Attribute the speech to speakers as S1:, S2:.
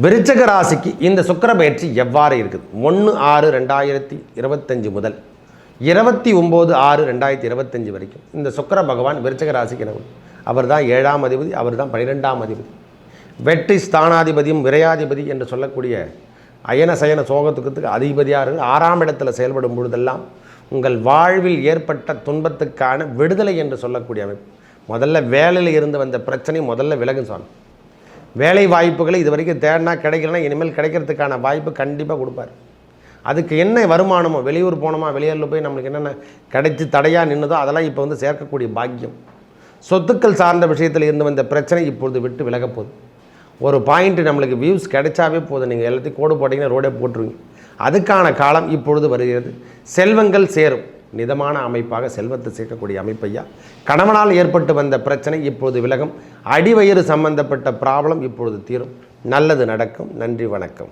S1: விருச்சிக ராசிக்கு இந்த சுக்கிர பயிற்சி எவ்வாறு இருக்குது? 1/6/2025 முதல் 29/6/2025 வரைக்கும் இந்த சுக்கிர பகவான் விருச்சிக ராசிக்கு என்ன? அவர் தான் 7ஆம் அதிபதி, அவர் தான் 12ஆம் அதிபதி, வெற்றி ஸ்தானாதிபதியும் விரையாதிபதி என்று சொல்லக்கூடிய அயன சயன சோகத்துக்கு அதிபதியாக இருக்கு. 6ஆம் இடத்தில் செயல்படும் பொழுதெல்லாம் உங்கள் வாழ்வில் ஏற்பட்ட துன்பத்துக்கான விடுதலை என்று சொல்லக்கூடிய அமைப்பு. முதல்ல வேலையில் இருந்து வந்த பிரச்சனை முதல்ல விலகுன்னு சொன்னோம். வேலை வாய்ப்புகளை இது வரைக்கும் தேடினா கிடைக்கலன்னா இனிமேல் கிடைக்கிறதுக்கான வாய்ப்பு கண்டிப்பாக கொடுப்பார். அதுக்கு என்ன வருமானமோ, வெளியூர் போனோமா, வெளியூரில் போய் நம்மளுக்கு என்னென்ன கிடைச்சி தடையாக நின்றுதோ அதெல்லாம் இப்போ வந்து சேர்க்கக்கூடிய பாக்கியம். சொத்துக்கள் சார்ந்த விஷயத்தில் இருந்து வந்த பிரச்சனை இப்பொழுது விட்டு விலகப் போகுது. ஒரு பாயிண்ட்டு நம்மளுக்கு வியூஸ் கிடைச்சாவே போதும், நீங்கள் எல்லாத்தையும் கோடு போட்டிங்கன்னா ரோடே போட்டுருவீங்க. அதுக்கான காலம் இப்பொழுது வருகிறது. செல்வங்கள் சேரும் நிதமான அமைப்பாக செல்வத்தை சேர்க்கக்கூடிய அமைப்பையா. கணவனால் ஏற்பட்டு வந்த பிரச்சனை இப்பொழுது விலகும். அடிவயிறு சம்பந்தப்பட்ட ப்ராப்ளம் இப்பொழுது தீரும். நல்லது நடக்கும். நன்றி, வணக்கம்.